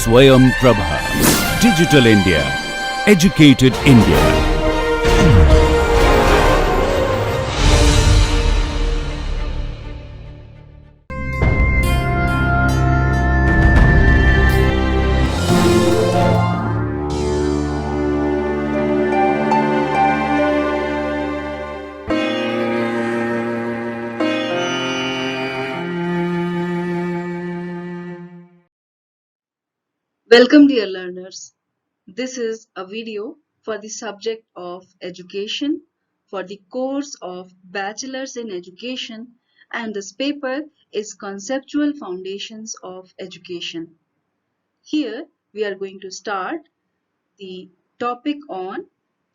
Swayam Prabha. Digital India. Educated India. Welcome dear learners. This is a video for the subject of education for the course of Bachelor's in Education, and this paper is Conceptual Foundations of Education. Here we are going to start the topic on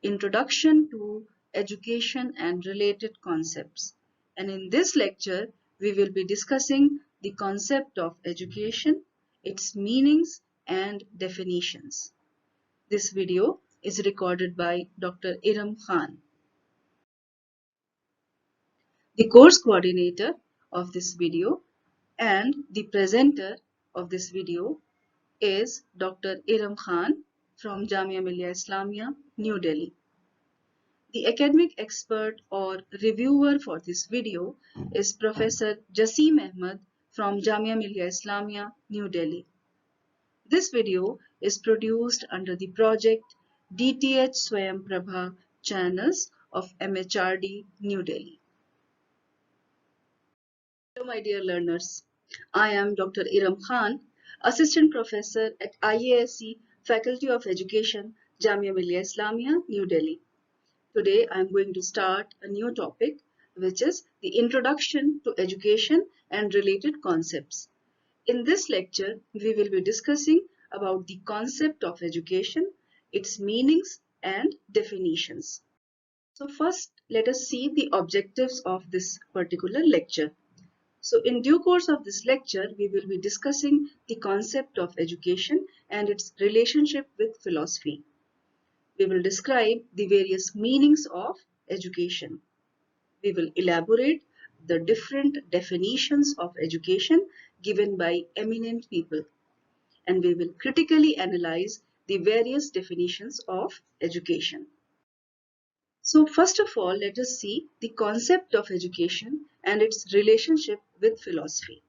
Introduction to Education and Related Concepts. And in this lecture, we will be discussing the concept of education, its meanings and definitions. This video is recorded by Dr. Iram Khan. The course coordinator of this video and the presenter of this video is Dr. Iram Khan from Jamia Millia Islamia, New Delhi. The academic expert or reviewer for this video is Professor Jasim Ahmed from Jamia Millia Islamia, New Delhi. This video is produced under the project DTH Swayam Prabha channels of MHRD, New Delhi. Hello my dear learners, I am Dr. Iram Khan, Assistant Professor at IASC Faculty of Education, Jamia Millia Islamia, New Delhi. Today I am going to start a new topic, which is the Introduction to Education and Related Concepts. In this lecture, we will be discussing about the concept of education, its meanings and definitions. So first, let us see the objectives of this particular lecture. So in due course of this lecture, we will be discussing the concept of education and its relationship with philosophy. We will describe the various meanings of education. We will elaborate the different definitions of education given by eminent people, and we will critically analyze the various definitions of education. So first of all, let us see the concept of education and its relationship with philosophy.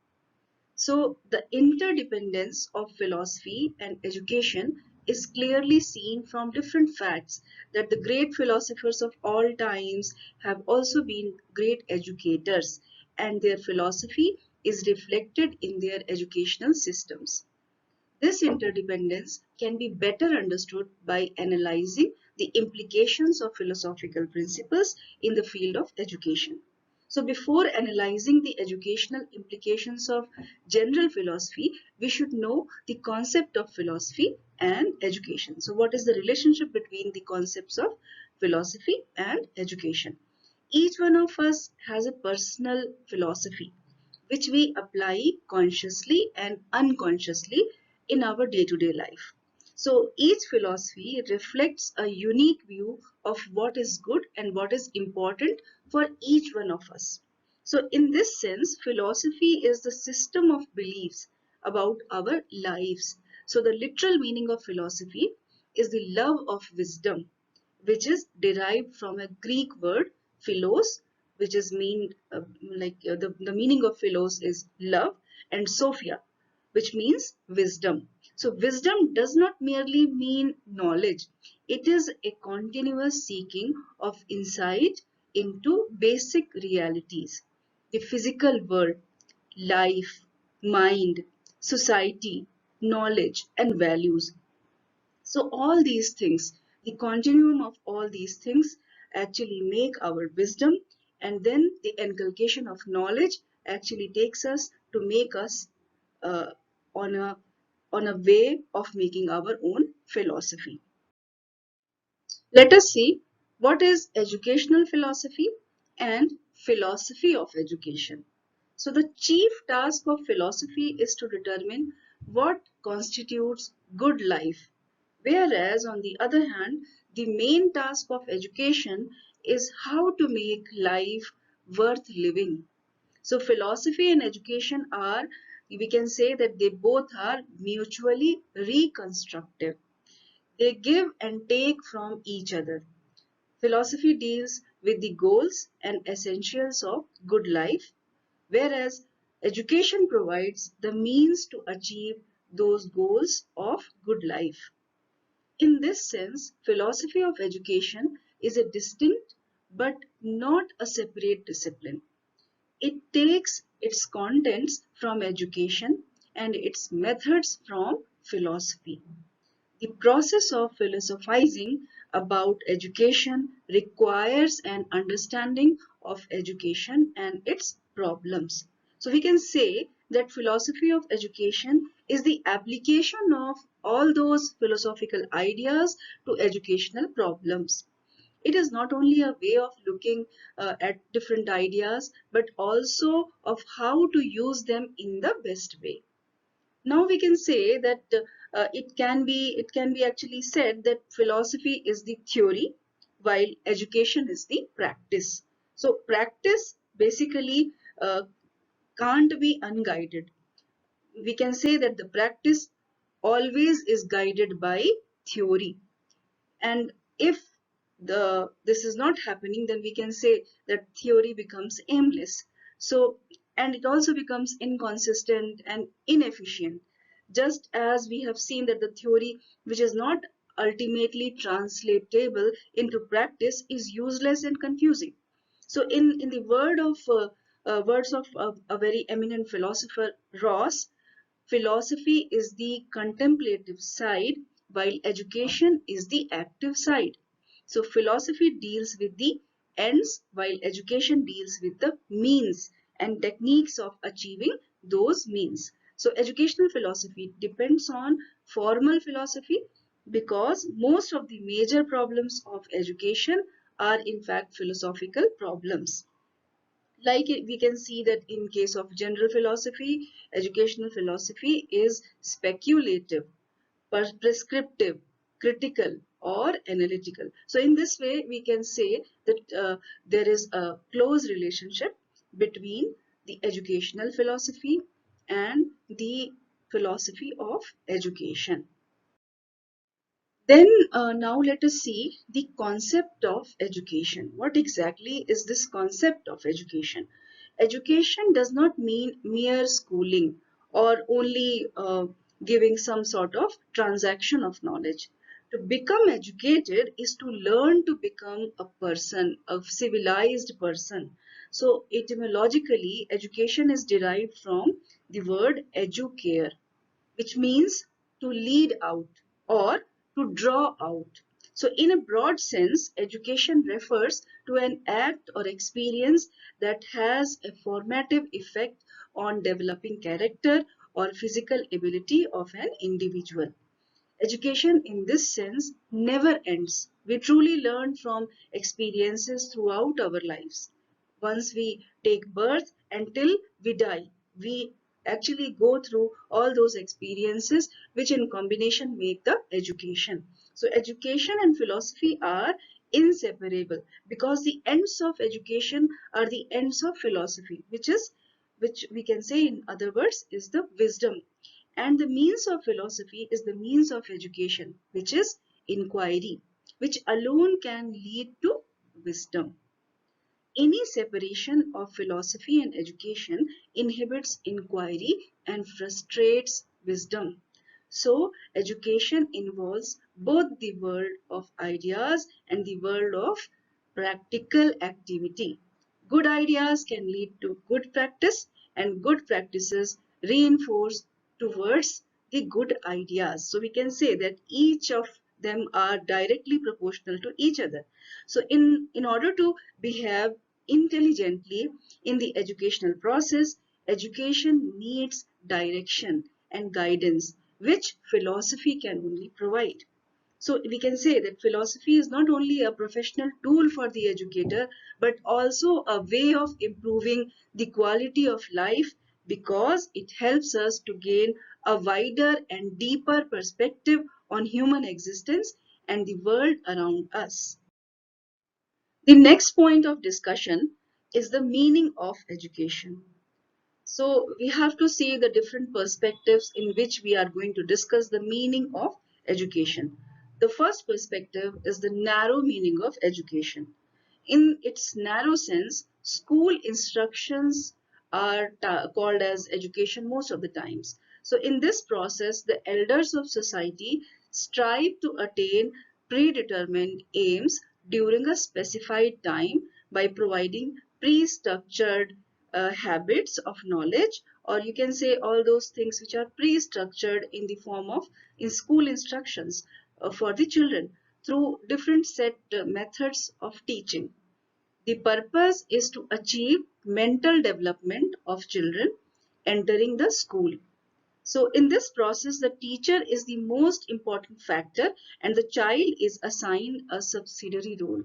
So the interdependence of philosophy and education is clearly seen from different facts that the great philosophers of all times have also been great educators, and their philosophy is reflected in their educational systems. This interdependence can be better understood by analyzing the implications of philosophical principles in the field of education. So before analyzing the educational implications of general philosophy, we should know the concept of philosophy and education. So what is the relationship between the concepts of philosophy and education? Each one of us has a personal philosophy which we apply consciously and unconsciously in our day-to-day life. So each philosophy reflects a unique view of what is good and what is important for each one of us. So in this sense, philosophy is the system of beliefs about our lives. So the literal meaning of philosophy is the love of wisdom, which is derived from a Greek word philos, which is the meaning of philos is love, and Sophia, which means wisdom. So wisdom does not merely mean knowledge. It is a continuous seeking of insight into basic realities, the physical world, life, mind, society, knowledge, and values. So all these things, the continuum of all these things actually make our wisdom, and then the inculcation of knowledge actually takes us to make us uh, on a way of making our own philosophy. Let us see what is educational philosophy and philosophy of education. So the chief task of philosophy is to determine what constitutes good life, whereas on the other hand, the main task of education is how to make life worth living. So philosophy and education are we can say that they both are mutually reconstructive. They give and take from each other. Philosophy deals with the goals and essentials of good life, whereas education provides the means to achieve those goals of good life. In this sense, philosophy of education is a distinct but not a separate discipline. It takes its contents from education and its methods from philosophy. The process of philosophizing about education requires an understanding of education and its problems. So we can say that philosophy of education is the application of all those philosophical ideas to educational problems. It is not only a way of looking at different ideas, but also of how to use them in the best way. Now we can say that it can be actually said that philosophy is the theory while education is the practice. So practice basically can't be unguided. We can say that the practice always is guided by theory, and if this is not happening, then we can say that theory becomes aimless. So, and it also becomes inconsistent and inefficient, just as we have seen that the theory which is not ultimately translatable into practice is useless and confusing. So in the words of a very eminent philosopher, Ross, philosophy is the contemplative side, while education is the active side. So philosophy deals with the ends, while education deals with the means and techniques of achieving those means. So educational philosophy depends on formal philosophy because most of the major problems of education are in fact philosophical problems. Like we can see that in case of general philosophy, educational philosophy is speculative, prescriptive, critical, or analytical. So in this way we can say that there is a close relationship between the educational philosophy and the philosophy of education. Then now let us see the concept of education. What exactly is this concept of education? Education does not mean mere schooling or only giving some sort of transaction of knowledge. To become educated is to learn to become a person, a civilized person. So etymologically, education is derived from the word educare, which means to lead out or to draw out. So, in a broad sense, education refers to an act or experience that has a formative effect on developing character or physical ability of an individual. Education in this sense never ends. We truly learn from experiences throughout our lives. Once we take birth until we die, we actually go through all those experiences which in combination make the education. So education and philosophy are inseparable because the ends of education are the ends of philosophy, which we can say in other words is the wisdom, and the means of philosophy is the means of education, which is inquiry, which alone can lead to wisdom. Any separation of philosophy and education inhibits inquiry and frustrates wisdom. So, education involves both the world of ideas and the world of practical activity. Good ideas can lead to good practice, and good practices reinforce towards the good ideas. So, we can say that each of them are directly proportional to each other. So, in order to behave intelligently in the educational process, education needs direction and guidance, which philosophy can only provide. So we can say that philosophy is not only a professional tool for the educator, but also a way of improving the quality of life because it helps us to gain a wider and deeper perspective on human existence and the world around us. The next point of discussion is the meaning of education. So we have to see the different perspectives in which we are going to discuss the meaning of education. The first perspective is the narrow meaning of education. In its narrow sense, school instructions are called as education most of the times. So in this process, the elders of society strive to attain predetermined aims during a specified time by providing pre-structured habits of knowledge, or you can say all those things which are pre-structured in the form of in school instructions for the children through different set methods of teaching. The purpose is to achieve mental development of children entering the school. So in this process, the teacher is the most important factor and the child is assigned a subsidiary role.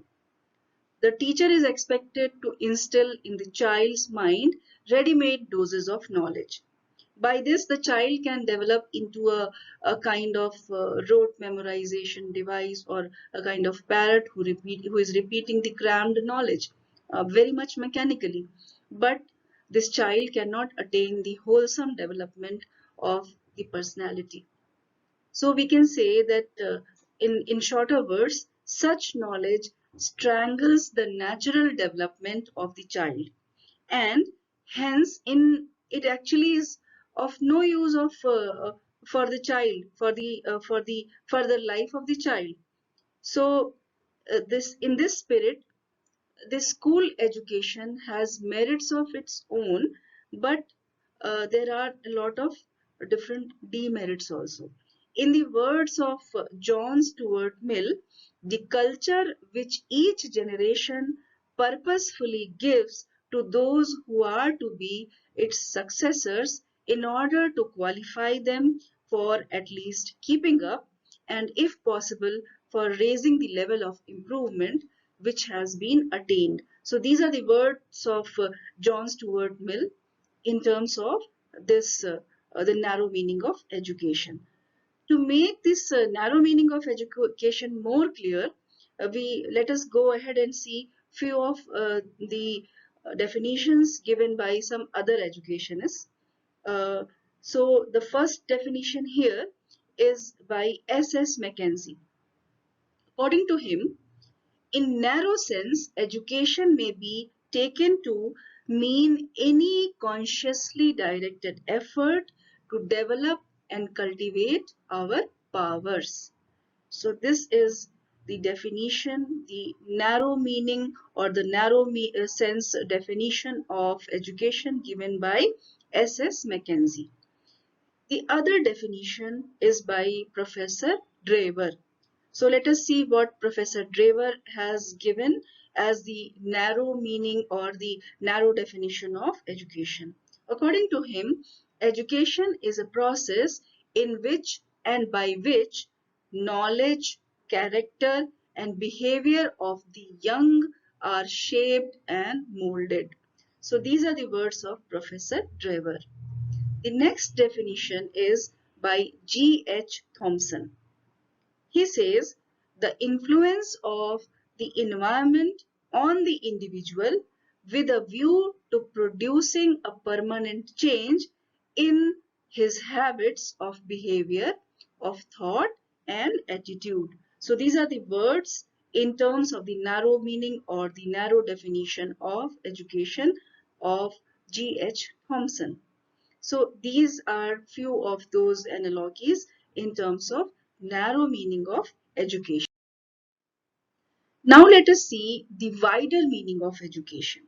The teacher is expected to instill in the child's mind ready-made doses of knowledge. By this, the child can develop into a kind of rote memorization device or a kind of parrot who is repeating the crammed knowledge very much mechanically. But this child cannot attain the wholesome development of the personality. So we can say that in shorter words, such knowledge strangles the natural development of the child, and hence in it actually is of no use of for the child, for the further life of the child. So this in this spirit, the school education has merits of its own, but there are a lot of different demerits also. In the words of John Stuart Mill, the culture which each generation purposefully gives to those who are to be its successors in order to qualify them for at least keeping up and, if possible, for raising the level of improvement which has been attained. So these are the words of John Stuart Mill in terms of this the narrow meaning of education. To make this narrow meaning of education more clear, we let us go ahead and see few of the definitions given by some other educationists. Uh, so the first definition here is by S.S. Mackenzie. According to him, in narrow sense, education may be taken to mean any consciously directed effort to develop and cultivate our powers. So this is the definition, the narrow meaning or the narrow sense definition of education given by S.S. Mackenzie. The other definition is by Professor Draver. So let us see what Professor Draver has given as the narrow meaning or the narrow definition of education. According to him, education is a process in which and by which knowledge, character, and behavior of the young are shaped and molded. So these are the words of Professor Draver. The next definition is by G. H. Thompson. He says the influence of the environment on the individual with a view to producing a permanent change in his habits of behavior, of thought and attitude. So these are the words in terms of the narrow meaning or the narrow definition of education of G. H. Thompson. So these are few of those analogies in terms of narrow meaning of education. Now let us see the wider meaning of education.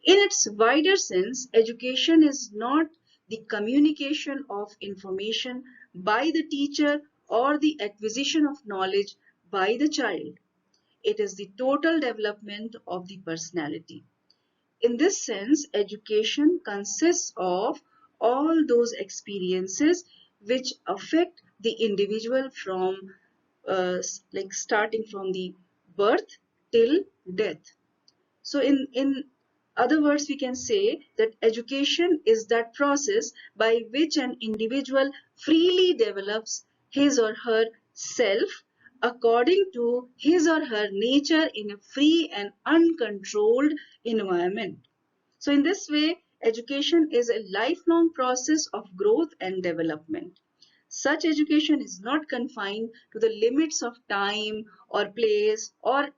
In its wider sense, education is not the communication of information by the teacher or the acquisition of knowledge by the child. It is the total development of the personality. In this sense, education consists of all those experiences which affect the individual from like starting from the birth till death. So in other words, we can say that education is that process by which an individual freely develops his or her self according to his or her nature in a free and uncontrolled environment. So in this way, education is a lifelong process of growth and development. Such education is not confined to the limits of time or place or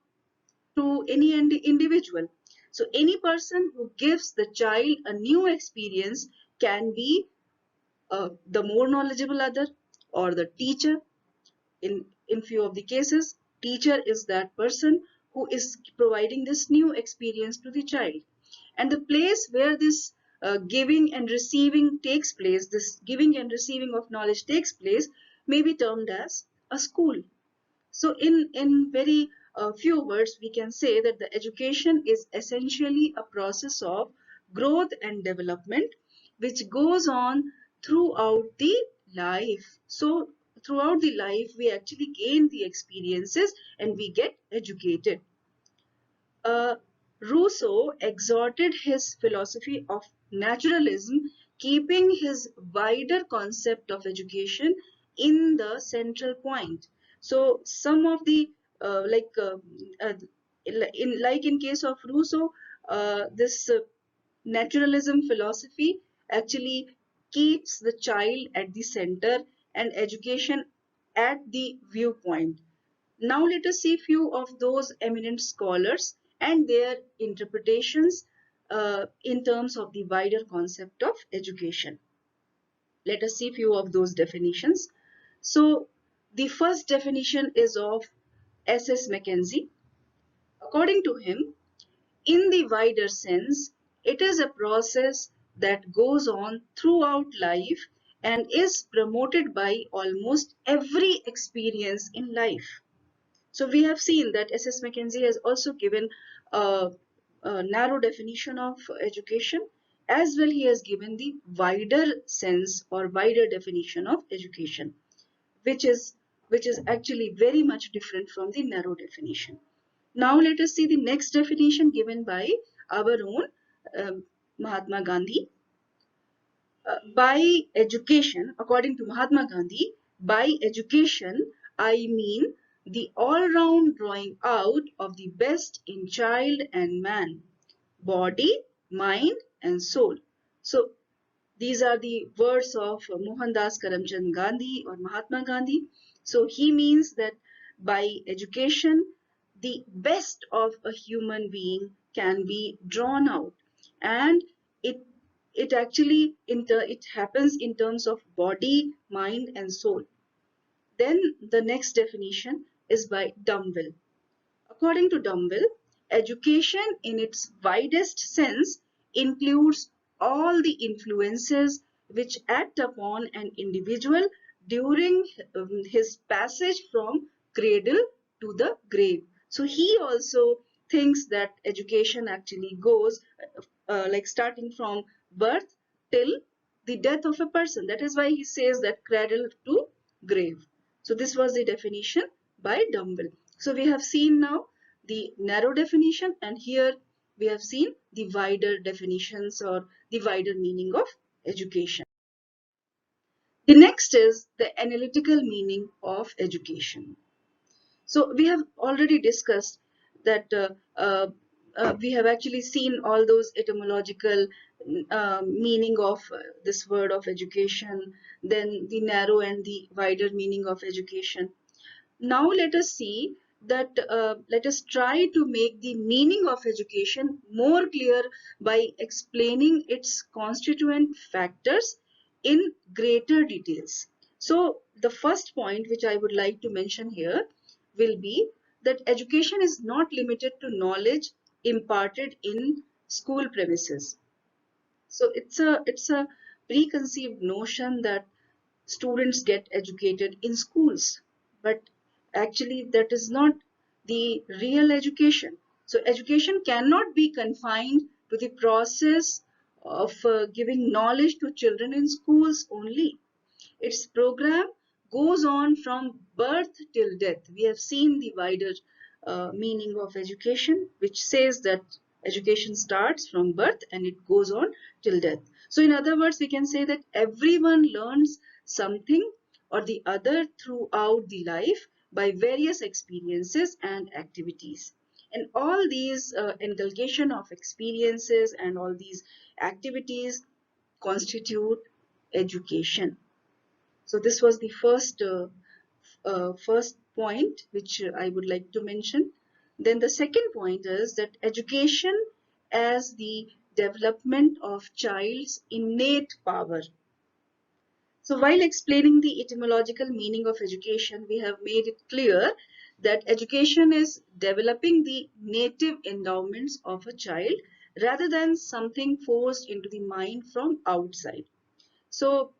to any individual. So any person who gives the child a new experience can be the more knowledgeable other or the teacher. In few of the cases, teacher is that person who is providing this new experience to the child. And the place where this giving and receiving takes place, this giving and receiving of knowledge takes place, may be termed as a school. So in very few words, we can say that the education is essentially a process of growth and development which goes on throughout the life. So throughout the life, we actually gain the experiences and we get educated. uh, Rousseau exhorted his philosophy of naturalism, keeping his wider concept of education in the central point. So some of the uh, like uh, uh, in case of Rousseau, this naturalism philosophy actually keeps the child at the center and education at the viewpoint. Now let us see few of those eminent scholars and their interpretations in terms of the wider concept of education. Let us see few of those definitions. So the first definition is of S.S. Mackenzie. According to him, in the wider sense, it is a process that goes on throughout life and is promoted by almost every experience in life. So we have seen that S.S. Mackenzie has also given a narrow definition of education, as well he has given the wider sense or wider definition of education, which is actually very much different from the narrow definition. Now let us see the next definition given by our own Mahatma Gandhi. By education, according to Mahatma Gandhi, by education, I mean the all-round drawing out of the best in child and man, body, mind, and soul. So these are the words of Mohandas Karamchand Gandhi or Mahatma Gandhi. So he means that by education, the best of a human being can be drawn out, and it it actually it happens in terms of body, mind, and soul. Then the next definition is by Dumville. According to Dumville, education in its widest sense includes all the influences which act upon an individual during his passage from cradle to the grave. So he also thinks that education actually goes like starting from birth till the death of a person. That is why he says that cradle to grave. So this was the definition by Dumville. So we have seen now the narrow definition, and here we have seen the wider definitions or the wider meaning of education. The next is the analytical meaning of education. So we have already discussed that we have actually seen all those etymological meaning of this word of education, then the narrow and the wider meaning of education. Now let us see that let us try to make the meaning of education more clear by explaining its constituent factors in greater details. So the first point which I would like to mention here will be that education is not limited to knowledge imparted in school premises. So it's a preconceived notion that students get educated in schools, but actually that is not the real education. So education cannot be confined to the process of giving knowledge to children in schools only. Its program goes on from birth till death. We have seen the wider meaning of education, which says that education starts from birth and it goes on till death. So in other words, we can say that everyone learns something or the other throughout the life by various experiences and activities. And all these inculcation of experiences and all these activities constitute education. So this was the first point which I would like to mention. Then the second point is that education as the development of child's innate power. So while explaining the etymological meaning of education, we have made it clear that education is developing the native endowments of a child rather than something forced into the mind from outside. So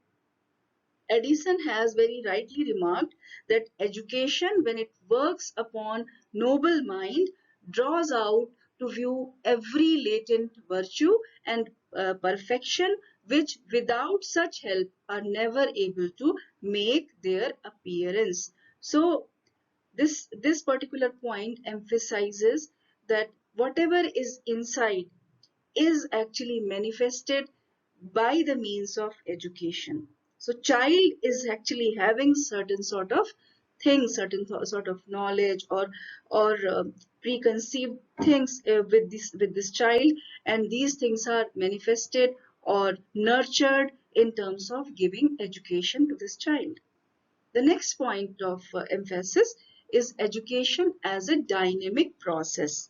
Edison has very rightly remarked that education, when it works upon noble mind, draws out to view every latent virtue and perfection which without such help are never able to make their appearance. So this particular point emphasizes that whatever is inside is actually manifested by the means of education. So child is actually having certain sort of things, certain sort of knowledge or preconceived things with this child, and these things are manifested or nurtured in terms of giving education to this child. The next point of emphasis is education as a dynamic process.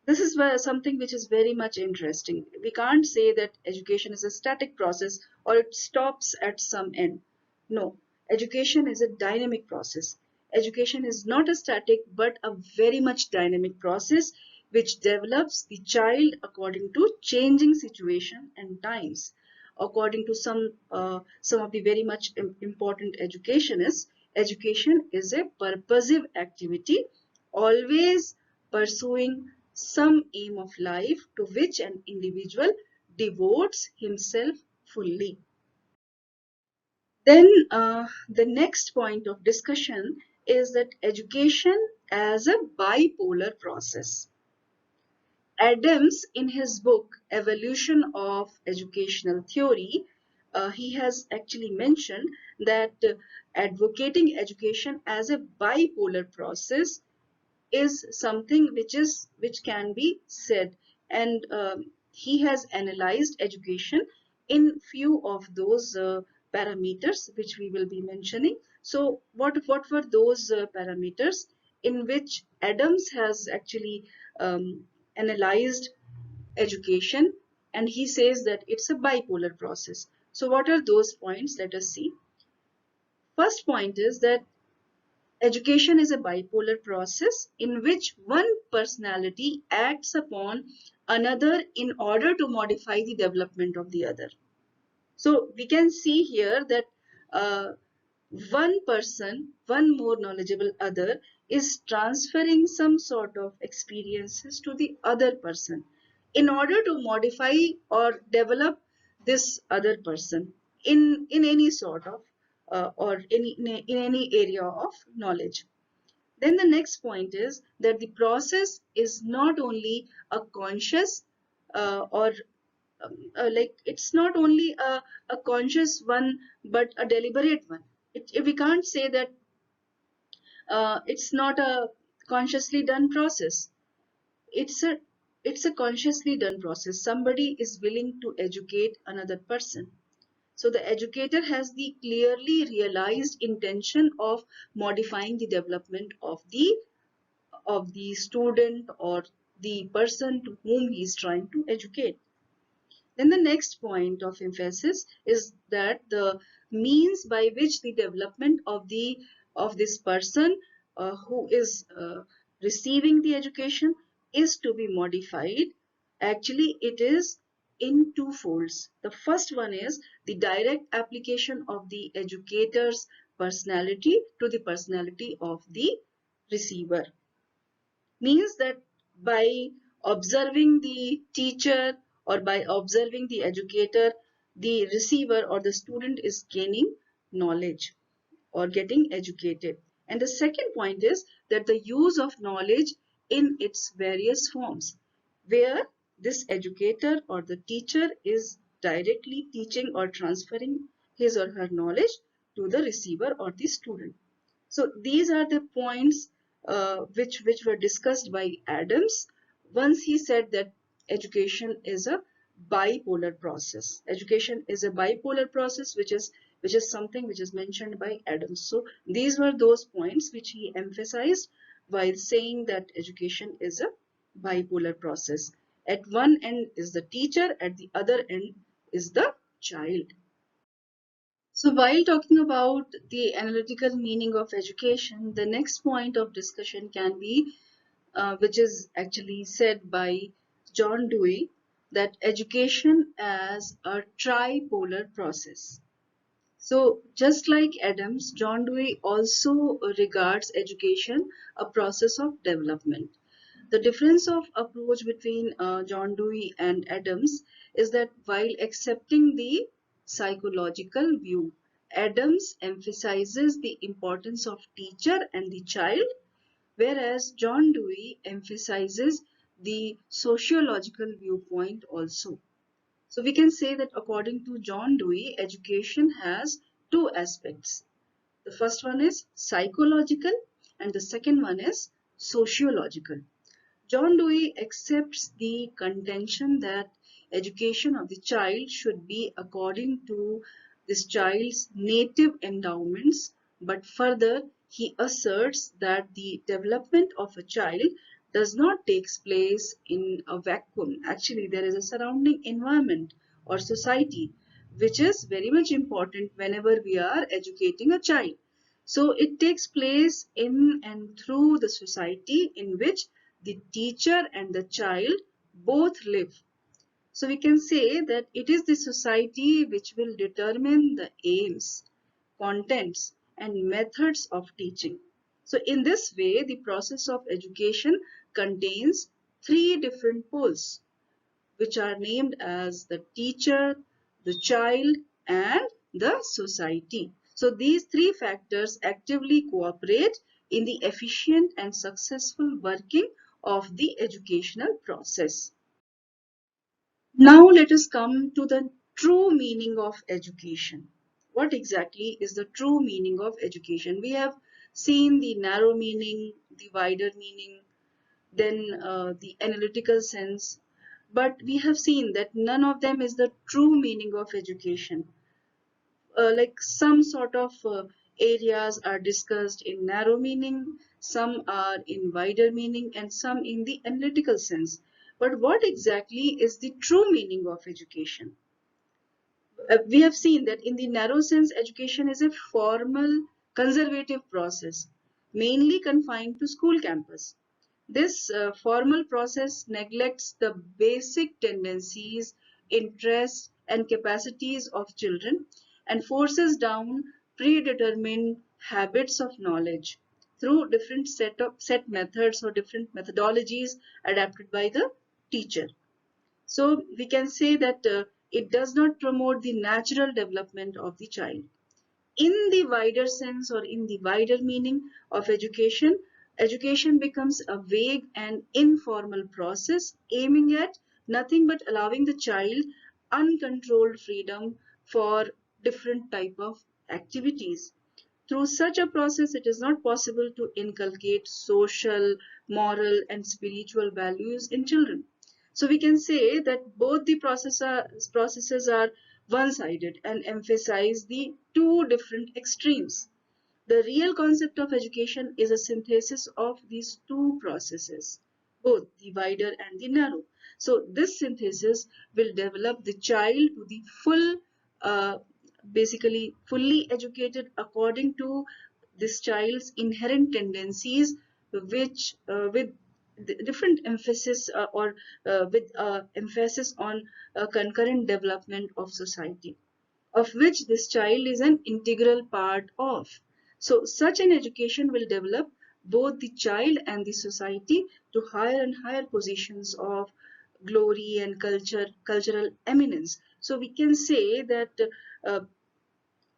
This is where something which is very much interesting. We can't say that education is a static process or it stops at some end. No, education is a dynamic process. Education is not a static but a very much dynamic process which develops the child according to changing situation and times. According to some of the very much important educationists, education is a purposive activity, always pursuing some aim of life to which an individual devotes himself fully. Then the next point of discussion is that education as a bipolar process. Adams, in his book Evolution of Educational Theory, he has actually mentioned that advocating education as a bipolar process is something which can be said, and he has analyzed education in few of those parameters which we will be mentioning. So what were those parameters in which Adams has actually analyzed education, and he says that it's a bipolar process. So what are those points? Let us see. First point is that education is a bipolar process in which one personality acts upon another in order to modify the development of the other. So we can see here that uh, one person, one more knowledgeable other, is transferring some sort of experiences to the other person in order to modify or develop this other person in any sort of or in any area of knowledge. Then the next point is that the process is not only a conscious or like it's not only a conscious one but a deliberate one. We can't say that it's not a consciously done process. It's a it's a consciously done process. Somebody is willing to educate another person. So the educator has the clearly realized intention of modifying the development of the student or the person to whom he is trying to educate. Then the next point of emphasis is that the means by which the development of this person who is receiving the education is to be modified. Actually, it is in two folds. The first one is the direct application of the educator's personality to the personality of the receiver. Means that by observing the teacher or by observing the educator, the receiver or the student is gaining knowledge or getting educated. And the second point is that the use of knowledge in its various forms, where this educator or the teacher is directly teaching or transferring his or her knowledge to the receiver or the student. So these are the points which were discussed by Adams. Once he said that education is a bipolar process. Education is a bipolar process, which is something which is mentioned by Adams. So these were those points which he emphasized while saying that education is a bipolar process. At one end is the teacher, at the other end is the child. So while talking about the analytical meaning of education, the next point of discussion can be, which is actually said by John Dewey, that education as a tripolar process. So just like Adams, John Dewey also regards education a process of development. The difference of approach between John Dewey and Adams is that while accepting the psychological view, Adams emphasizes the importance of teacher and the child, whereas John Dewey emphasizes the sociological viewpoint also. So we can say that according to John Dewey, education has two aspects. The first one is psychological and the second one is sociological. John Dewey accepts the contention that education of the child should be according to this child's native endowments, but further he asserts that the development of a child does not take place in a vacuum. Actually, there is a surrounding environment or society which is very much important whenever we are educating a child. So it takes place in and through the society in which the teacher and the child both live. So we can say that it is the society which will determine the aims, contents, and methods of teaching. So in this way, the process of education contains three different poles, which are named as the teacher, the child, and the society. So these three factors actively cooperate in the efficient and successful working of the educational process. Now let us come to the true meaning of education. What exactly is the true meaning of education? We have seen the narrow meaning, the wider meaning, then the analytical sense. But we have seen that none of them is the true meaning of education. Like some sort of areas are discussed in narrow meaning, some are in wider meaning, and some in the analytical sense. But what exactly is the true meaning of education? We have seen that in the narrow sense, education is a formal, conservative process, mainly confined to school campus. This formal process neglects the basic tendencies, interests, and capacities of children and forces down predetermined habits of knowledge through different set methods or different methodologies adapted by the teacher. So we can say that it does not promote the natural development of the child. In the wider sense or in the wider meaning of education, education becomes a vague and informal process aiming at nothing but allowing the child uncontrolled freedom for different type of activities. Through such a process, it is not possible to inculcate social, moral, and spiritual values in children. So we can say that both the processes are one-sided and emphasize the two different extremes. The real concept of education is a synthesis of these two processes, both the wider and the narrow. So this synthesis will develop the child to the uh, basically fully educated according to this child's inherent tendencies, which with different emphasis or with emphasis on concurrent development of society, of which this child is an integral part of. So such an education will develop both the child and the society to higher and higher positions of glory and cultural eminence. So we can say that uh,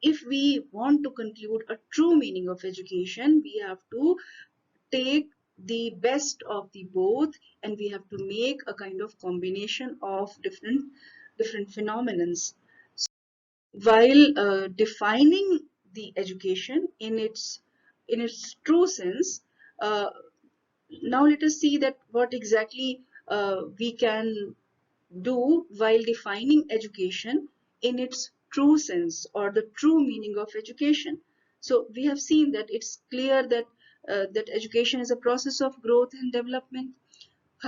if we want to conclude a true meaning of education, we have to take the best of the both, and we have to make a kind of combination of different phenomenons while defining the education in its true sense. Uh, Now let us see that what exactly we can do while defining education in its true sense or the true meaning of education. So we have seen that it's clear that that education is a process of growth and development.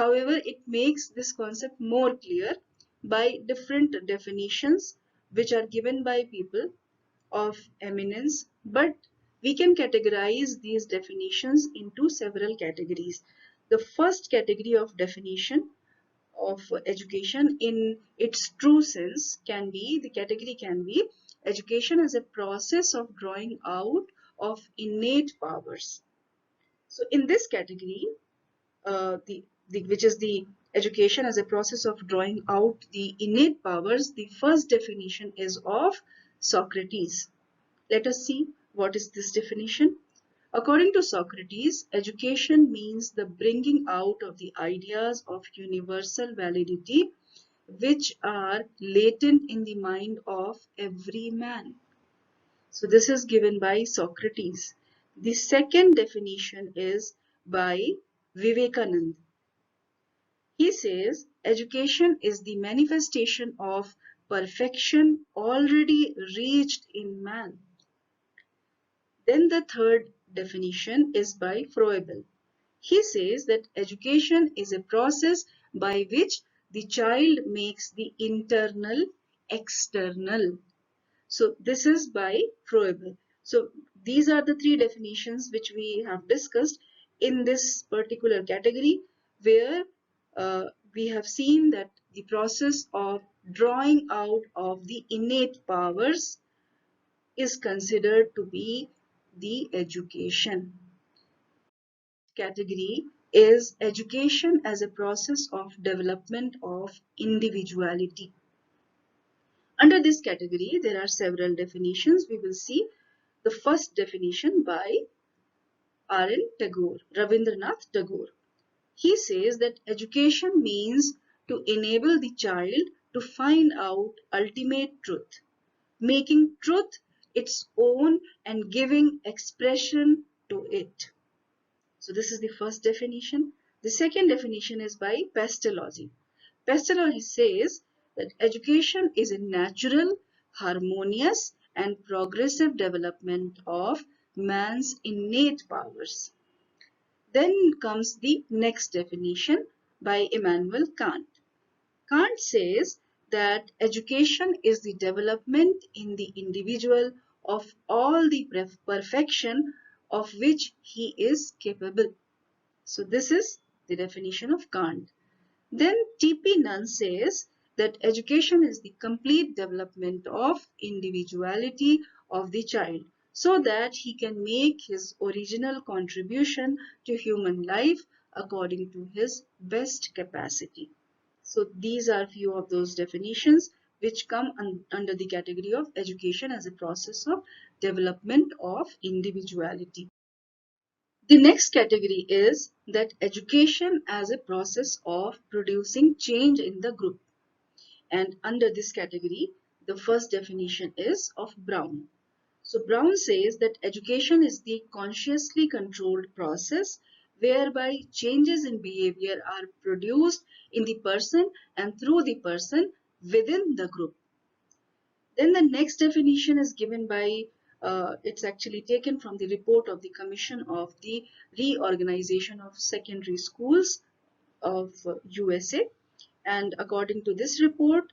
However, it makes this concept more clear by different definitions which are given by people of eminence, but we can categorize these definitions into several categories. The first category of definition of education in its true sense can be, the category can be education as a process of drawing out of innate powers. So in this category, which is the education as a process of drawing out the innate powers, the first definition is of Socrates. Let us see what is this definition. According to Socrates, education means the bringing out of the ideas of universal validity which are latent in the mind of every man. So this is given by Socrates. The second definition is by Vivekanand. He says education is the manifestation of perfection already reached in man. Then the third definition is by Froebel. He says that education is a process by which the child makes the internal external. So this is by Froebel. So these are the three definitions which we have discussed in this particular category, where we have seen that the process of drawing out of the innate powers is considered to be the education. Category is education as a process of development of individuality. Under this category, there are several definitions. We will see the first definition by R.N. Tagore, Rabindranath Tagore. He says that education means to enable the child to find out ultimate truth, making truth its own and giving expression to it. So this is the first definition. The second definition is by Pestalozzi. Pestalozzi says that education is a natural, harmonious and progressive development of man's innate powers. Then comes the next definition by Immanuel Kant. Kant says that education is the development in the individual of all the perfection of which he is capable. So this is the definition of Kant. Then T.P. Nunn says that education is the complete development of individuality of the child so that he can make his original contribution to human life according to his best capacity. So these are few of those definitions which come under the category of education as a process of development of individuality. The next category is that education as a process of producing change in the group. And under this category, the first definition is of Brown. So Brown says that education is the consciously controlled process whereby changes in behavior are produced in the person and through the person within the group. Then the next definition is given by, it's actually taken from the report of the Commission of the Reorganization of Secondary Schools of USA. And according to this report,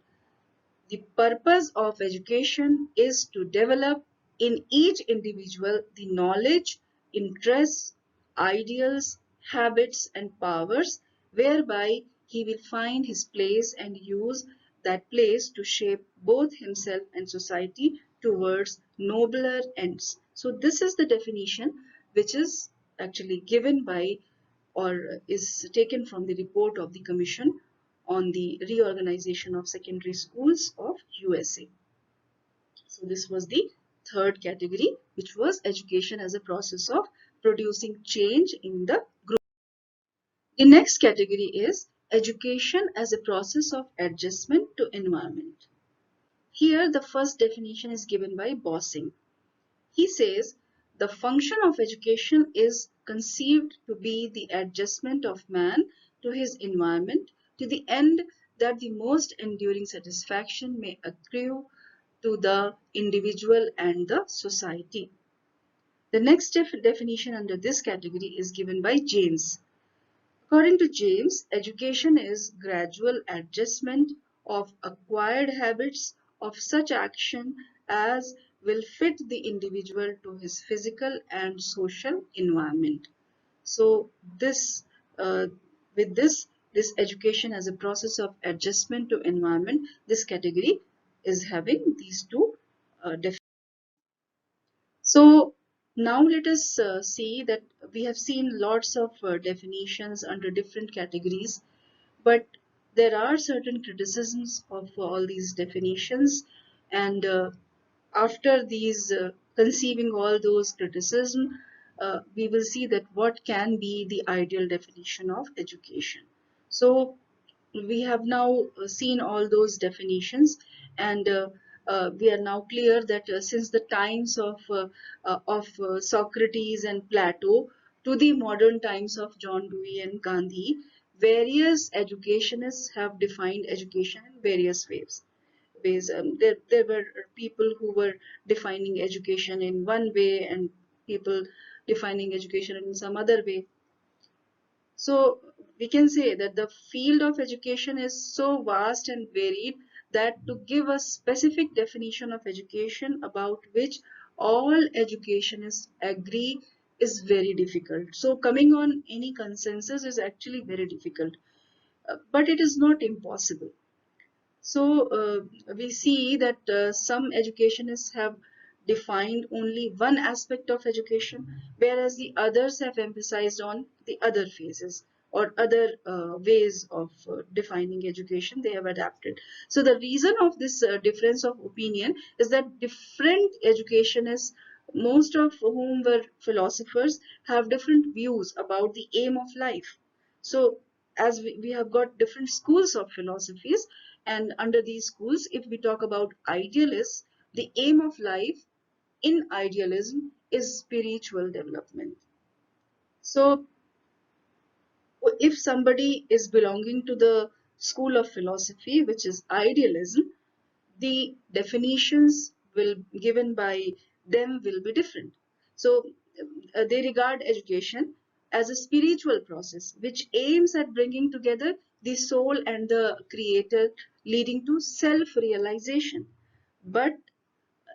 the purpose of education is to develop in each individual the knowledge, interests, ideals, habits, and powers whereby he will find his place and use that place to shape both himself and society towards nobler ends. So this is the definition which is actually given by or is taken from the report of the Commission on the Reorganization of Secondary Schools of USA. So this was the third category, which was education as a process of producing change in the group. The next category is education as a process of adjustment to environment. Here the first definition is given by Bossing. He says the function of education is conceived to be the adjustment of man to his environment to the end that the most enduring satisfaction may accrue to the individual and the society. The next definition under this category is given by James. According to James, education is gradual adjustment of acquired habits of such action as will fit the individual to his physical and social environment. So uh, with this education as a process of adjustment to environment, this category is having these two definitions. So now let us see that we have seen lots of definitions under different categories, but there are certain criticisms of all these definitions, and after these conceiving all those criticism, we will see that what can be the ideal definition of education. So we have now seen all those definitions, and we are now clear that since the times of Socrates and Plato to the modern times of John Dewey and Gandhi, various educationists have defined education in various ways. There were people who were defining education in one way and people defining education in some other way. So we can say that the field of education is so vast and varied that to give a specific definition of education about which all educationists agree is very difficult. So coming on any consensus is actually very difficult, but it is not impossible. So we see that some educationists have defined only one aspect of education, whereas the others have emphasized on the other phases or other ways of defining education they have adapted. So the reason of this difference of opinion is that different educationists, most of whom were philosophers, have different views about the aim of life. So as we have got different schools of philosophies, and under these schools, if we talk about idealists, the aim of life in idealism is spiritual development. So if somebody is belonging to the school of philosophy, which is idealism, the definitions will given by them will be different. So they regard education as a spiritual process which aims at bringing together the soul and the creator, leading to self-realization. But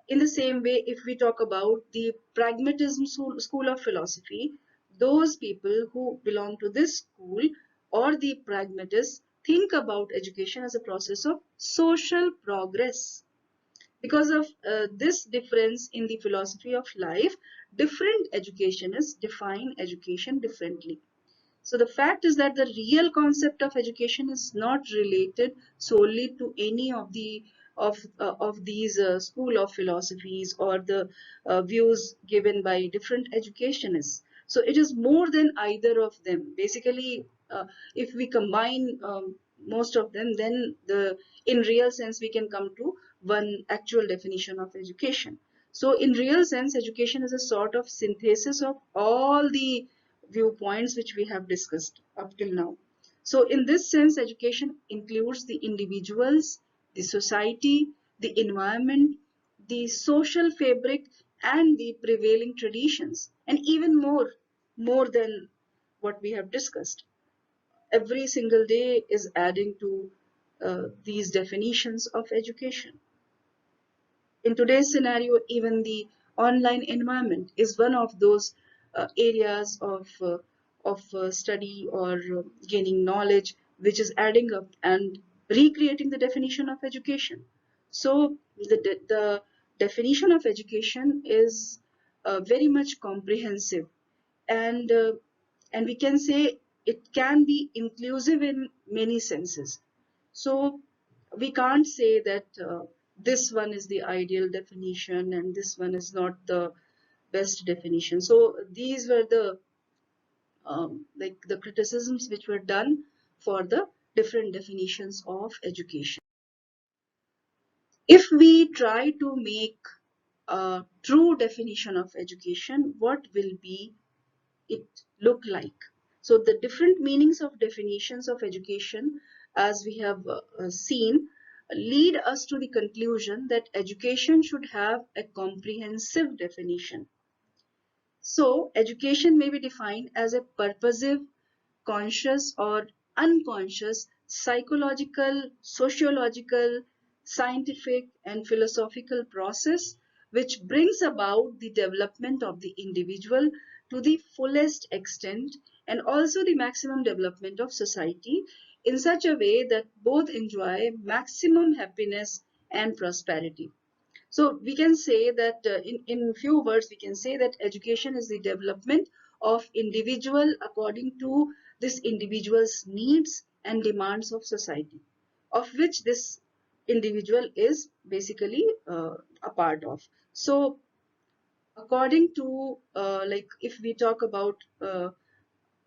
in the same way, if we talk about the pragmatism school of philosophy, those people who belong to this school or the pragmatists think about education as a process of social progress. Because of this difference in the philosophy of life, different educationists define education differently. So the fact is that the real concept of education is not related solely to any of these school of philosophies or the views given by different educationists. So it is more than either of them. Basically, if we combine most of them, then in real sense we can come to one actual definition of education. So in real sense, education is a sort of synthesis of all the viewpoints which we have discussed up till now. So in this sense, education includes the individuals, the society, the environment, the social fabric, and the prevailing traditions, and even more than what we have discussed. Every single day is adding to these definitions of education. In today's scenario, even the online environment is one of those areas of study or gaining knowledge, which is adding up and recreating the definition of education. So the definition of education is very much comprehensive, and and we can say it can be inclusive in many senses. So we can't say that this one is the ideal definition and this one is not the best definition. So these were the like the criticisms which were done for the different definitions of education. If we try to make a true definition of education, what will be it look like? So the different meanings of definitions of education, as we have seen, lead us to the conclusion that education should have a comprehensive definition. So education may be defined as a purposive, conscious or unconscious, psychological, sociological, scientific and philosophical process which brings about the development of the individual to the fullest extent and also the maximum development of society in such a way that both enjoy maximum happiness and prosperity. So we can say that in few words, we can say that education is the development of individual according to this individual's needs and demands of society, of which this individual is basically a part of. So according to like if we talk about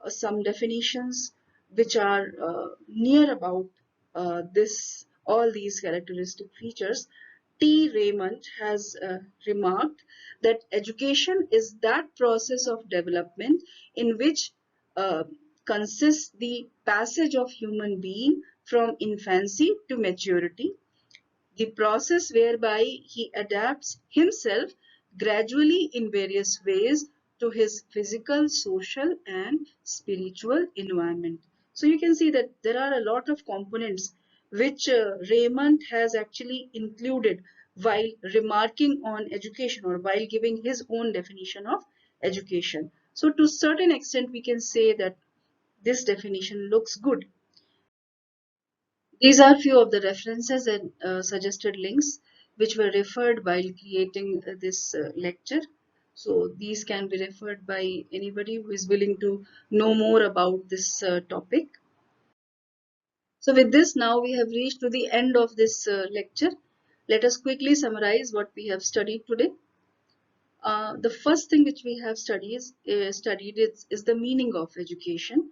some definitions which are near about this all these characteristic features, T. Raymond has remarked that education is that process of development in which uh, consists the passage of human being from infancy to maturity, the process whereby he adapts himself gradually in various ways to his physical, social, and spiritual environment. So you can see that there are a lot of components which Raymond has actually included while remarking on education or while giving his own definition of education. So to a certain extent, we can say that this definition looks good. These are few of the references and suggested links which were referred while creating this lecture. So these can be referred by anybody who is willing to know more about this topic. So with this, now we have reached to the end of this lecture. Let us quickly summarize what we have studied today. The first thing which we have studied is the meaning of education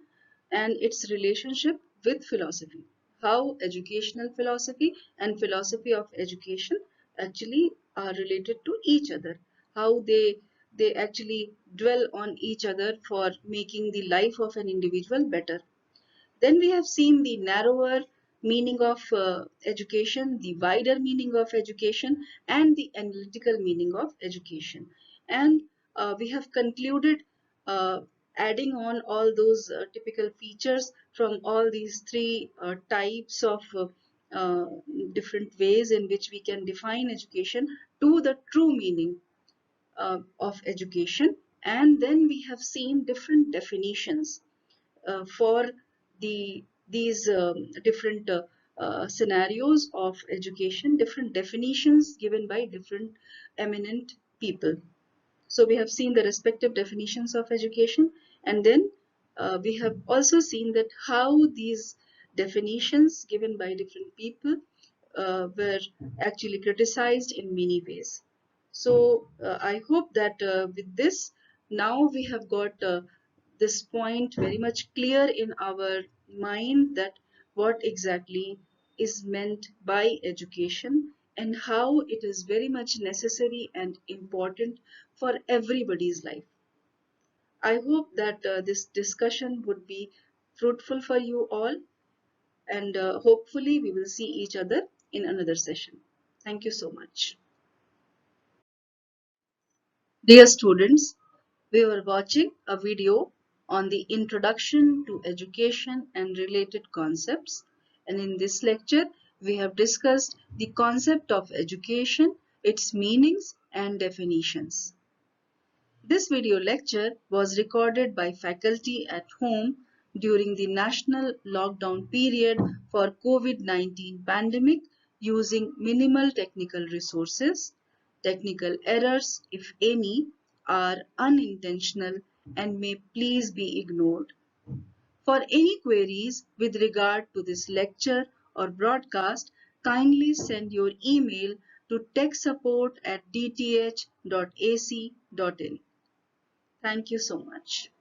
and its relationship with philosophy. How educational philosophy and philosophy of education actually are related to each other. How they actually dwell on each other for making the life of an individual better. Then we have seen the narrower meaning of education, the wider meaning of education, and the analytical meaning of education. And we have concluded uh, adding on all those typical features from all these three types of uh, different ways in which we can define education to the true meaning of education. And then we have seen different definitions for these different scenarios of education, different definitions given by different eminent people. So we have seen the respective definitions of education, and then we have also seen that how these definitions given by different people were actually criticized in many ways. So I hope that with this, now we have got this point very much clear in our mind that what exactly is meant by education and how it is very much necessary and important for everybody's life. I hope that this discussion would be fruitful for you all, and hopefully we will see each other in another session. Thank you so much. Dear students, we were watching a video on the introduction to education and related concepts, and in this lecture we have discussed the concept of education, its meanings and definitions. This video lecture was recorded by faculty at home during the national lockdown period for COVID-19 pandemic using minimal technical resources. Technical errors, if any, are unintentional and may please be ignored. For any queries with regard to this lecture or broadcast, kindly send your email to techsupport@dth.ac.in. Thank you so much.